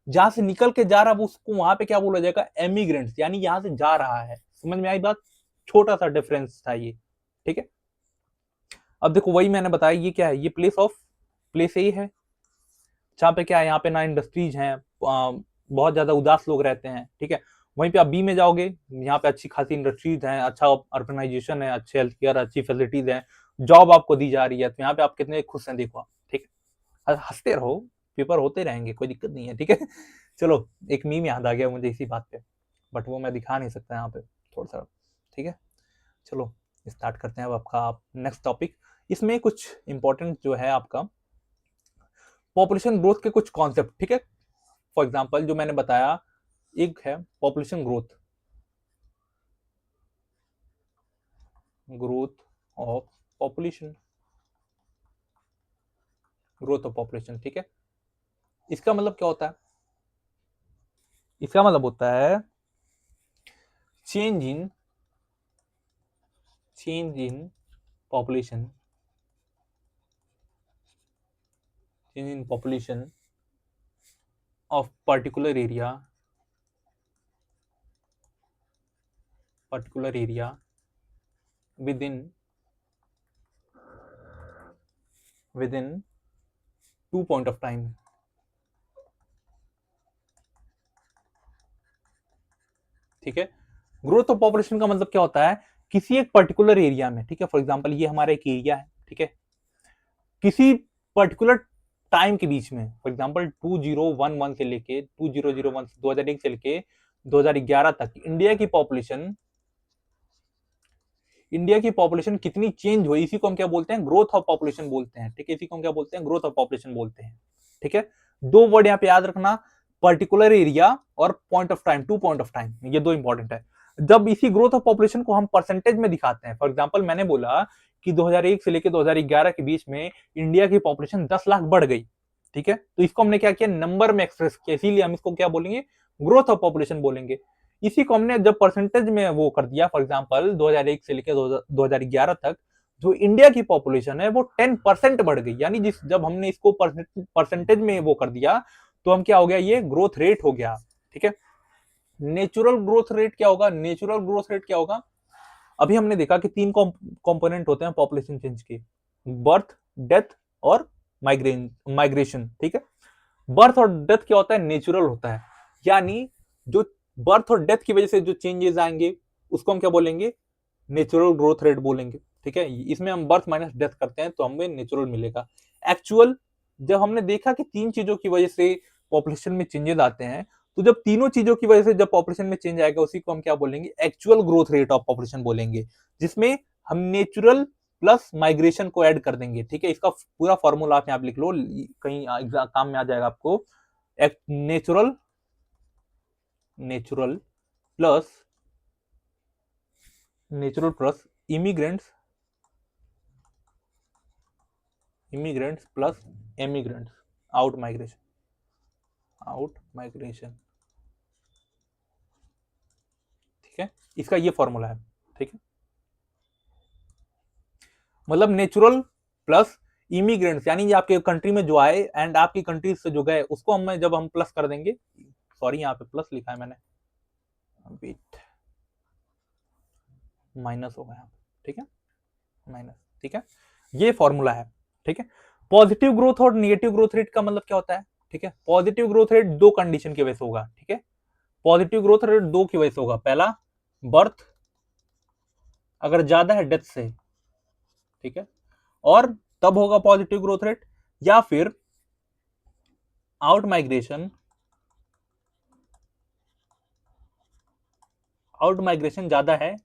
जहां से निकल के जा रहा है उसको वहां पे क्या बोला जाएगा, एमिग्रेंट्स, यानी यहां से जा रहा है। समझ में आई बात, छोटा सा डिफरेंस था ये, ठीक है। अब देखो वही मैंने बताया, ये क्या है, ये प्लेस ए है, जहाँ पे क्या है, यहाँ पे ना इंडस्ट्रीज हैं, बहुत ज्यादा उदास लोग रहते हैं, ठीक है। वहीं पे आप बी में जाओगे, यहाँ पे अच्छी खासी इंडस्ट्रीज हैं, अच्छा अर्बनाइजेशन है, अच्छे हेल्थ केयर, अच्छी फैसिलिटीज हैं, जॉब आपको दी जा रही है, तो यहाँ पे आप कितने खुश हैं, देखो आप, ठीक है, हंसते रहो, पेपर होते रहेंगे, कोई दिक्कत नहीं है, ठीक है। चलो एक मीम याद आ गया मुझे इसी बात पे, बट वो मैं दिखा नहीं सकता यहाँ पे, थोड़ा सा, ठीक है। चलो स्टार्ट करते हैं अब आपका आप नेक्स्ट टॉपिक। इसमें कुछ इंपॉर्टेंट जो है आपका पॉपुलेशन ग्रोथ के कुछ कॉन्सेप्ट, ठीक है। फॉर एग्जांपल जो मैंने बताया, एक है population growth, growth of population, growth of population, ठीक है। इसका मतलब क्या होता है, इसका मतलब होता है change in population, change in population of particular area within 2 point of time, ठीक है। ग्रोथ ऑफ पॉपुलेशन का मतलब क्या होता है, किसी एक पर्टिकुलर एरिया में, ठीक है, फॉर एग्जांपल ये हमारा एक एरिया है, ठीक है, किसी पर्टिकुलर टाइम के बीच में, फॉर एग्जांपल 2011 से लेके 2001 से लेके 2011 तक इंडिया की पॉपुलेशन कितनी चेंज हुई, इसी को हम क्या बोलते हैं, ग्रोथ ऑफ पॉपुलेशन बोलते हैं, ठीक है, इसी को हम क्या बोलते हैं, ग्रोथ ऑफ पॉपुलेशन बोलते हैं, ठीक है। दो वर्ड यहाँ पे याद रखना, पर्टिकुलर एरिया और point of time, 2 point of time, ये दो इंपॉर्टेंट है। जब इसी ग्रोथ ऑफ पॉपुलेशन को हम परसेंटेज में दिखाते हैं, फॉर एग्जांपल मैंने बोला कि 2001 से लेकर 2011 के बीच में इंडिया की पॉपुलेशन 10 लाख बढ़ गई, ठीक है, तो इसको हमने क्या किया, नंबर में एक्सप्रेस किया, इसीलिए हम इसको क्या बोलेंगे, ग्रोथ ऑफ पॉपुलेशन बोलेंगे। इसी को हमने जब परसेंटेज में वो कर दिया, फॉर एग्जांपल 2001 से लेकर 2011 तक, जो इंडिया की पॉपुलेशन है वो 10% बढ़ गई, यानी जिस जब हमने इसको परसेंटेज में वो कर दिया तो हम क्या हो गया, ये ग्रोथ रेट हो गया। ठीक है, नेचुरल ग्रोथ रेट क्या होगा, नेचुरल ग्रोथ रेट क्या होगा, अभी हमने देखा कि तीन कंपोनेंट होते हैं पॉपुलेशन चेंज के, बर्थ, डेथ और माइग्रेशन। ठीक है, बर्थ और डेथ क्या होता है, नेचुरल होता है, यानी जो बर्थ और डेथ की वजह से जो चेंजेस आएंगे उसको हम क्या बोलेंगे, नेचुरल ग्रोथ रेट बोलेंगे। ठीक है, इसमें हम बर्थ माइनस डेथ करते हैं तो हमें नेचुरल मिलेगा। एक्चुअल, जब हमने देखा कि तीन चीजों की वजह से पॉपुलेशन में चेंजेस आते हैं, तो जब तीनों चीजों की वजह से जब पॉपुलेशन में चेंज आएगा उसी को हम क्या बोलेंगे, actual growth rate of population बोलेंगे, जिसमें हम नेचुरल प्लस माइग्रेशन को ऐड कर देंगे। ठीक है, इसका पूरा फॉर्मूला आप यहाँ लिख लो, कहीं काम में आ जाएगा आपको। Natural natural plus natural plus immigrants plus emigrants, out migration. ठीक है, इसका ये फॉर्मूला है। ठीक है, मतलब नेचुरल प्लस इमिग्रेंट्स, यानी ये आपके कंट्री में जो आए एंड आपकी कंट्री से जो गए उसको हम जब हम प्लस कर देंगे, सॉरी यहाँ पे प्लस लिखा है मैंने, वेट, माइनस हो गया। ठीक है, माइनस। ठीक है, ये फॉर्मूला है। ठीक है, पॉजिटिव ग्रोथ और निगेटिव ग्रोथ रेट का मतलब क्या होता है। ठीक है, पॉजिटिव ग्रोथ रेट दो कंडीशन की वजह से होगा। ठीक है, पॉजिटिव ग्रोथ रेट दो की वजह से होगा, पहला बर्थ अगर ज्यादा है डेथ से, ठीक है, और तब होगा पॉजिटिव ग्रोथ रेट, या फिर आउट माइग्रेशन ज्यादा है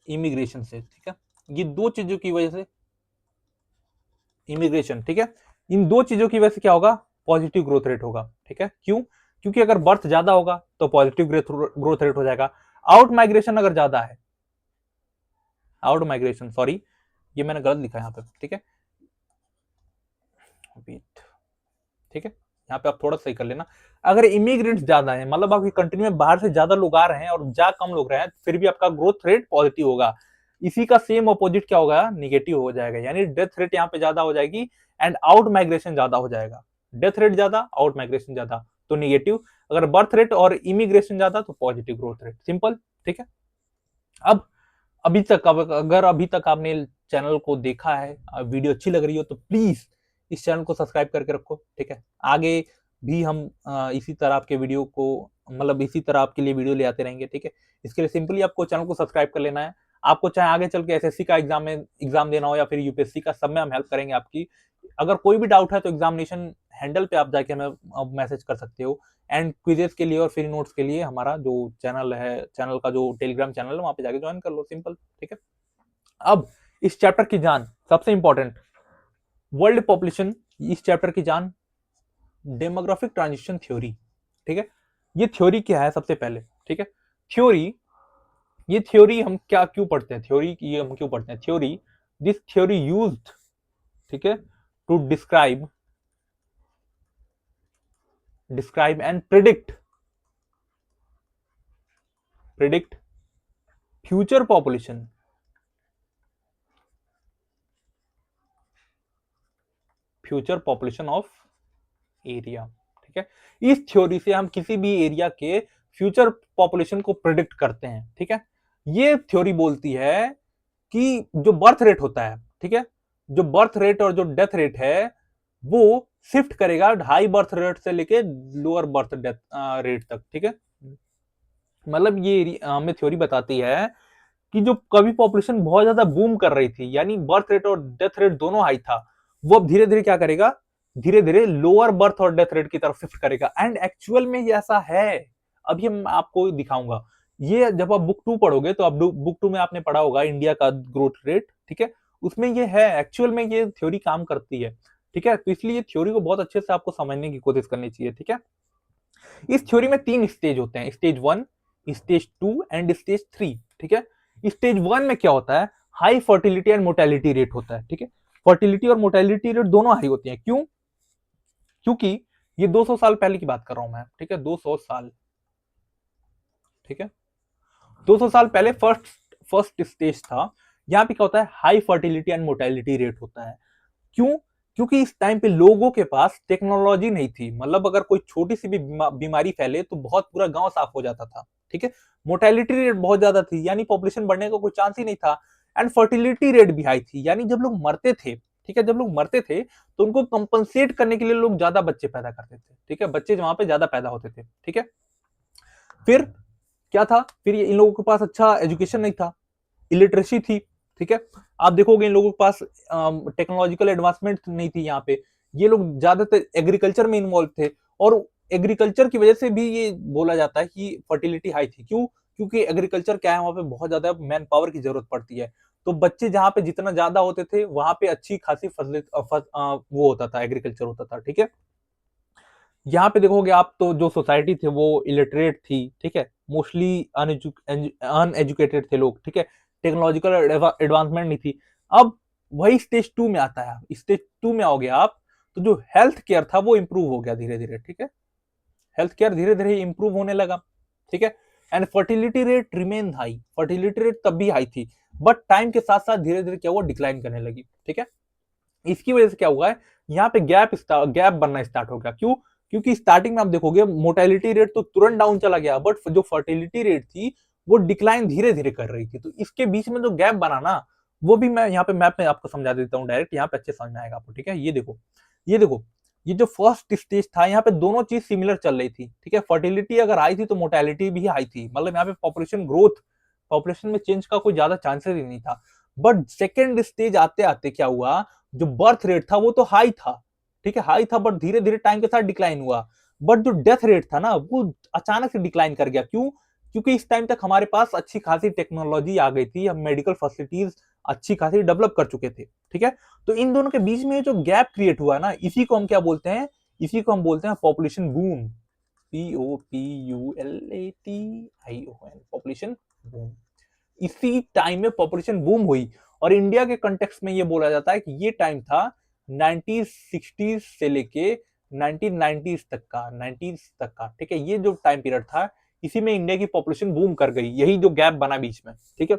इमिग्रेशन से। ठीक है, ये दो चीजों की वजह से, इमिग्रेशन, ठीक है, इन दो चीजों की वजह से क्या होगा, पॉजिटिव ग्रोथ रेट होगा। ठीक है, क्यों, क्योंकि अगर बर्थ ज्यादा होगा तो पॉजिटिव ग्रोथ रेट हो जाएगा। आउट माइग्रेशन अगर ज्यादा है, आउट माइग्रेशन, सॉरी ये मैंने गलत लिखा है यहाँ पे। ठीक है, ठीक है, यहाँ पे आप थोड़ा सही कर लेना। अगर इमिग्रेंट्स ज्यादा है, मतलब आपकी कंट्री में बाहर से ज्यादा लोग आ रहे हैं और जा कम लोग रहे हैं, फिर भी आपका ग्रोथ रेट पॉजिटिव होगा। इसी का सेम अपोजिट क्या होगा, निगेटिव हो जाएगा, यानी डेथ रेट यहाँ पे ज्यादा हो जाएगी एंड आउट माइग्रेशन ज्यादा हो जाएगा। डेथ रेट ज्यादा, आउट माइग्रेशन ज्यादा तो निगेटिव, अगर बर्थ रेट और इमिग्रेशन ज्यादा तो पॉजिटिव ग्रोथ रेट, सिंपल। ठीक है, अब अगर अभी तक आपने चैनल को देखा है, वीडियो अच्छी लग रही हो तो प्लीज इस चैनल को सब्सक्राइब करके रखो। ठीक है, आगे भी हम इसी तरह आपके वीडियो को, मतलब इसी तरह आपके लिए वीडियो ले आते रहेंगे। ठीक है, इसके लिए सिंपली आपको चैनल को सब्सक्राइब कर लेना है। आपको चाहे आगे चल के एसएससी का एग्जाम देना हो या फिर यूपीएससी का, सब में हम हेल्प करेंगे आपकी। अगर कोई भी डाउट है तो एग्जामिनेशन हैंडल पे आप जाके हमें मैसेज कर सकते हो। एंड क्विजेस के लिए और फ्री नोट्स के लिए हमारा जो चैनल है, चैनल का जो टेलीग्राम चैनल है वहां पे जाके ज्वाइन कर लो, सिंपल। ठीक है, अब इस चैप्टर की जान सबसे इंपॉर्टेंट, वर्ल्ड पॉपुलेशन, इस चैप्टर की जान डेमोग्राफिक ट्रांजिशन थ्योरी। ठीक है, ये थ्योरी क्या है सबसे पहले। ठीक है, थ्योरी, ये थ्योरी हम क्या क्यों पढ़ते हैं, थ्योरी ये हम क्यों पढ़ते हैं, थ्योरी, दिस थ्योरी यूज्ड, ठीक है, to describe and predict future population, of area. ठीक है, इस थ्योरी से हम किसी भी एरिया के फ्यूचर पॉपुलेशन को प्रिडिक्ट करते हैं। ठीक है, ये थ्योरी बोलती है कि जो बर्थ रेट होता है, ठीक है, जो बर्थ रेट और जो डेथ रेट है वो शिफ्ट करेगा हाई बर्थ रेट से लेके लोअर बर्थ डेथ रेट तक। ठीक है, मतलब ये हमें थ्योरी बताती है कि जो कभी पॉपुलेशन बहुत ज्यादा बूम कर रही थी, यानी बर्थ रेट और डेथ रेट दोनों हाई था, वो अब धीरे धीरे क्या करेगा, धीरे धीरे लोअर बर्थ और डेथ रेट की तरफ शिफ्ट करेगा। एंड एक्चुअल में ये ऐसा है, अभी हम आपको दिखाऊंगा। ये जब आप बुक 2 पढ़ोगे तो आप बुक 2 में आपने पढ़ा होगा इंडिया का ग्रोथ रेट। ठीक है, उसमें ये है, एक्चुअल में ये थ्योरी काम करती है। ठीक है, तो इसलिए थ्योरी को बहुत अच्छे से आपको समझने की कोशिश करनी चाहिए। ठीक है, इस थ्योरी में 3 स्टेज होते हैं, स्टेज 1, स्टेज 2 एंड स्टेज 3। ठीक है, स्टेज 1 में क्या होता है, high fertility and mortality rate होता है। ठीक है, फर्टिलिटी और मोर्टेलिटी रेट दोनों हाई होती हैं, क्यों, क्योंकि ये 200 साल पहले की बात कर रहा हूं मैं। ठीक है, 200 साल, ठीक है, 200 साल पहले फर्स्ट स्टेज था, यहाँ पे क्या होता है, high fertility and mortality rate होता है। क्यों? क्योंकि इस टाइम पे लोगों के पास टेक्नोलॉजी नहीं थी, मतलब अगर कोई छोटी सी भी बीमारी फैले तो बहुत पूरा गांव साफ हो जाता था, ठीक है। मोर्टेलिटी रेट बहुत ज्यादा थी, यानी पॉपुलेशन बढ़ने का कोई चांस ही नहीं था। एंड फर्टिलिटी रेट भी हाई थी, यानी जब लोग मरते थे, ठीक है, जब लोग मरते थे तो उनको कंपनसेट करने के लिए लोग ज्यादा बच्चे पैदा करते थे, ठीक है, बच्चे वहां पे ज्यादा पैदा होते थे, ठीक है। फिर क्या था, फिर ये इन लोगों के पास अच्छा एजुकेशन नहीं था, इलिटरेसी थी, ठीक है। आप देखोगे इन लोगों के पास टेक्नोलॉजिकल एडवांसमेंट नहीं थी यहाँ पे, ये लोग ज्यादातर एग्रीकल्चर में इन्वॉल्व थे, और एग्रीकल्चर की वजह से भी ये बोला जाता है कि फर्टिलिटी हाई थी। क्यों? क्योंकि एग्रीकल्चर क्या है, वहां पे बहुत ज्यादा मैन पावर की जरूरत पड़ती है, तो बच्चे जहाँ पे जितना ज्यादा होते थे वहां पे अच्छी खासी वो होता था, एग्रीकल्चर होता था, ठीक है। यहाँ पे देखोगे आप तो जो सोसाइटी थे वो इलिटरेट थी, ठीक है, मोस्टली अनएजुकेटेड थे लोग, ठीक है, टेक्नोलॉजिकल एडवांसमेंट नहीं थी। अब वही स्टेज 2 में आता है, स्टेज 2 में आओगे आप तो जो हेल्थ केयर था वो इंप्रूव हो गया धीरे धीरे, ठीक है, हेल्थ केयर धीरे धीरे इंप्रूव होने लगा, ठीक है। And fertility rate remain high, fertility rate तब भी हाई थी, बट टाइम के साथ साथ धीरे धीरे क्या हुआ, डिक्लाइन करने लगी, ठीक है। इसकी वजह से क्या हुआ है, यहाँ पे गैप बनना स्टार्ट हो गया। क्यों? क्योंकि स्टार्टिंग में आप देखोगे मोर्टेलिटी रेट तो तुरंत डाउन चला गया, बट जो फर्टिलिटी रेट थी वो डिक्लाइन धीरे धीरे कर रही थी, तो इसके बीच में जो गैप बना ना, वो भी मैं यहाँ पे मैप में आपको समझा देता हूँ डायरेक्ट, यहाँ पे अच्छे समझ में आएगा आपको, ठीक है। ये देखो, ये देखो, ये जो फर्स्ट स्टेज था यहाँ पे दोनों चीज सिमिलर चल रही थी, ठीक है, फर्टिलिटी अगर आई थी तो मोर्टेलिटी भी हाई थी, मतलब यहाँ पे पॉपुलेशन ग्रोथ, पॉपुलेशन में चेंज का कोई ज्यादा चांसेस ही नहीं था। बट सेकेंड स्टेज आते आते क्या हुआ, जो बर्थ रेट था वो तो हाई था, ठीक है, हाई था, बट धीरे धीरे टाइम के साथ डिक्लाइन हुआ। बट जो डेथ रेट था ना वो अचानक से डिक्लाइन कर गया। क्यों? क्योंकि इस टाइम तक हमारे पास अच्छी खासी टेक्नोलॉजी आ गई थी, हम मेडिकल फैसिलिटीज अच्छी खासी डेवलप कर चुके थे, ठीक है। तो इन दोनों के बीच में जो गैप क्रिएट हुआ ना, इसी को हम क्या बोलते हैं, इसी को हम बोलते हैं population boom, POPULATION, population boom. इसी टाइम में पॉपुलेशन बूम हुई, और इंडिया के कंटेक्स्ट में ये बोला जाता है कि ये टाइम था 1960 से लेके 1990 तक का, 90 तक का, ठीक है, ये जो टाइम पीरियड था, इसी में इंडिया की पॉपुलेशन बूम कर गई, यही जो गैप बना बीच में, ठीक है।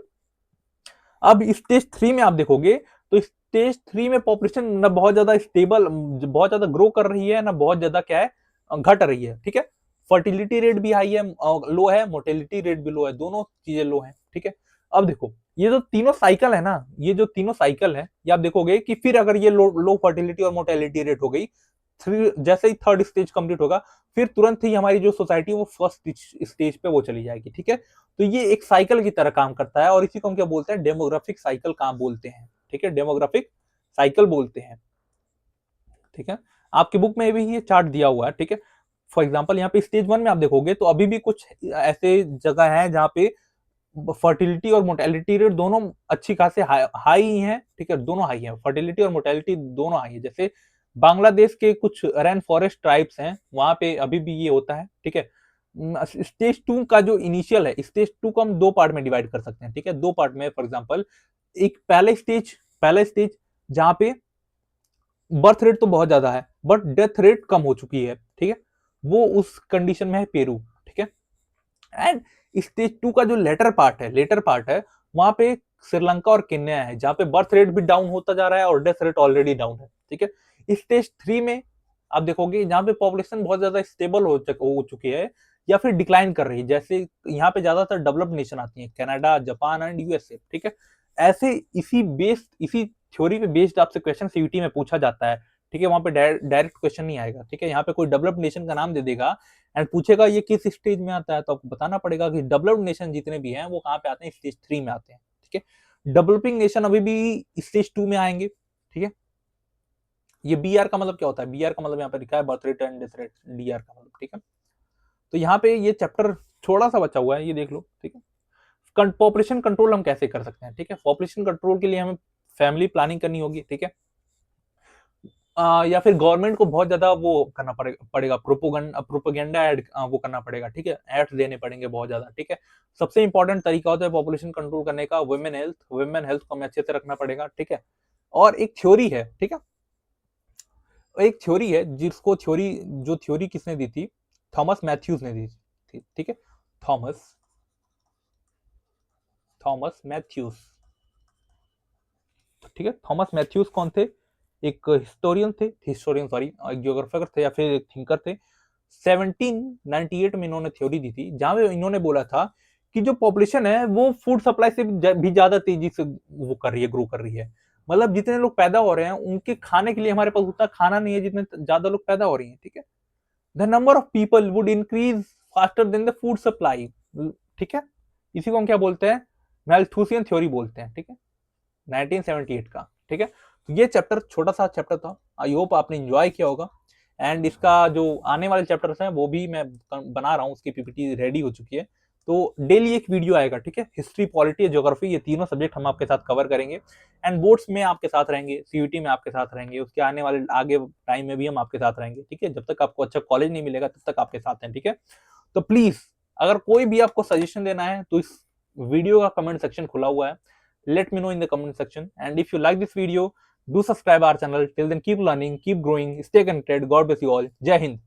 अब स्टेज 3 में आप देखोगे तो स्टेज 3 में पॉपुलेशन न बहुत ज्यादा स्टेबल, बहुत ज्यादा ग्रो कर रही है, ना बहुत ज्यादा क्या है, घट रही है, ठीक है। फर्टिलिटी रेट भी हाई है, लो है, मोर्टेलिटी रेट भी लो है, दोनों चीजें लो है, ठीक है। अब देखो ये जो तीनों साइकिल है ना, ये जो तीनों साइकिल है, ये आप देखोगे कि फिर अगर ये लो फर्टिलिटी और मोर्टेलिटी रेट हो गई, जैसे ही थर्ड स्टेज कंप्लीट होगा, फिर तुरंत ही हमारी जो सोसाइटी है वो फर्स्ट स्टेज पे वो चली जाएगी, ठीक है। तो ये एक साइकिल की तरह काम करता है, और इसी को हम क्या बोलते हैं, डेमोग्राफिक साइकिल काम बोलते हैं, ठीक है, डेमोग्राफिक साइकिल बोलते हैं, ठीक है। आपकी बुक में भी ये चार्ट दिया हुआ है, ठीक है। फॉर एग्जाम्पल यहाँ पे स्टेज 1 में आप देखोगे तो अभी भी कुछ ऐसे जगह है जहाँ पे फर्टिलिटी और मोर्टेलिटी रेट दोनों अच्छी खासे हाई है, ठीक है, दोनों हाई है, फर्टिलिटी और मोर्टेलिटी दोनों हाई है। जैसे बांग्लादेश के कुछ रेन फॉरेस्ट ट्राइब्स हैं, वहां पे अभी भी ये होता है, ठीक है। स्टेज 2 का जो इनिशियल है, स्टेज 2 को हम दो पार्ट में डिवाइड कर सकते हैं, ठीक है, दो पार्ट में। फॉर एग्जाम्पल एक पहला स्टेज जहां पे बर्थ रेट तो बहुत ज्यादा है बट डेथ रेट कम हो चुकी है, ठीक है, वो उस कंडीशन में है पेरू, ठीक है। एंड स्टेज 2 का जो लेटर पार्ट है वहां पे श्रीलंका और केन्या है, जहां पे बर्थ रेट भी डाउन होता जा रहा है और डेथ रेट ऑलरेडी डाउन है, ठीक है। स्टेज 3 में आप देखोगे जहां पे पॉपुलेशन बहुत ज्यादा स्टेबल हो चुकी है या फिर डिक्लाइन कर रही है, जैसे यहाँ पे ज्यादातर डेवलप्ड नेशन आती है, कनाडा, जापान एंड यूएसए, ठीक है। ऐसे इसी थ्योरी पे बेस्ड आपसे क्वेश्चन सीयूटी में पूछा जाता है, ठीक है, वहां पे डायरेक्ट क्वेश्चन नहीं आएगा, ठीक है। यहाँ पे कोई डेवलप्ड नेशन का नाम दे देगा एंड पूछेगा ये किस स्टेज में आता है, तो आपको बताना पड़ेगा कि डेवलप्ड नेशन जितने भी हैं वो कहाँ पे आते हैं, स्टेज 3 में आते हैं, ठीक है। डेवलपिंग नेशन अभी भी स्टेज 2 में आएंगे, ठीक है। ये BR का मतलब क्या होता है, BR का मतलब यहाँ पे लिखा है birth rate and death rate, DR का मतलब, ठीक है। तो यहाँ पे ये चैप्टर थोड़ा सा बचा हुआ है, ये देख लो, ठीक है। पॉपुलेशन कंट्रोल हम कैसे कर सकते हैं, ठीक है। पॉपुलेशन कंट्रोल के लिए हमें फैमिली प्लानिंग करनी होगी, ठीक है। या फिर गवर्नमेंट को बहुत ज्यादा वो करना पड़ेगा प्रोपोगेंडा एड वो करना पड़ेगा, ठीक है, एड्स देने पड़ेंगे बहुत ज्यादा, ठीक है। सबसे इंपॉर्टेंट तरीका होता है पॉपुलेशन कंट्रोल करने का वुमेन हेल्थ को हमें अच्छे से रखना पड़ेगा, ठीक है। और एक थ्योरी है, ठीक है, एक थ्योरी है जिसको जो थ्योरी किसने दी थी, थॉमस मैथ्यूज ने दी थी, ठीक है। Thomas Thomas Matthews. ठीक है, थॉमस मैथ्यूज कौन थे? एक हिस्टोरियन सॉरी, एक जियोग्राफर थे या फिर एक थिंकर थे। 1798 में इन्होंने थ्योरी दी थी, जहां पे इन्होंने बोला था कि जो पॉपुलेशन है वो फूड सप्लाई से भी ज्यादा तेजी से वो कर रही है, ग्रो कर रही है। मतलब जितने लोग पैदा हो रहे हैं उनके खाने के लिए हमारे पास उतना खाना नहीं है जितने ज्यादा लोग पैदा हो रही हैं। ठीक है, the number of people would increase faster than the food supply. ठीक है, इसी को हम क्या बोलते हैं? मैल्थूसियन थ्योरी बोलते हैं। ठीक है, 1978 का। ठीक है, तो ये चैप्टर छोटा सा चैप्टर था, आई होप आपने एंजॉय किया होगा। एंड इसका जो आने वाले चैप्टर्स हैं वो भी मैं बना रहा हूँ, उसकी पीपीटी रेडी हो चुकी है। तो डेली एक वीडियो आएगा। ठीक है, हिस्ट्री, पॉलिटी, ज्योग्राफी, ये तीनों सब्जेक्ट हम आपके साथ कवर करेंगे। एंड बोर्ड्स में आपके साथ रहेंगे, सीयूटी में आपके साथ रहेंगे, उसके आने वाले आगे टाइम में भी हम आपके साथ रहेंगे। ठीक है, जब तक आपको अच्छा कॉलेज नहीं मिलेगा तब तक आपके साथ हैं। ठीक है, तो प्लीज अगर कोई भी आपको सजेशन देना है तो इस वीडियो का कमेंट सेक्शन खुला हुआ है, let me know in the comment section. And if you like this video, do subscribe our channel. Till then, keep learning, keep growing, stay connected. God bless you all. Jai Hind.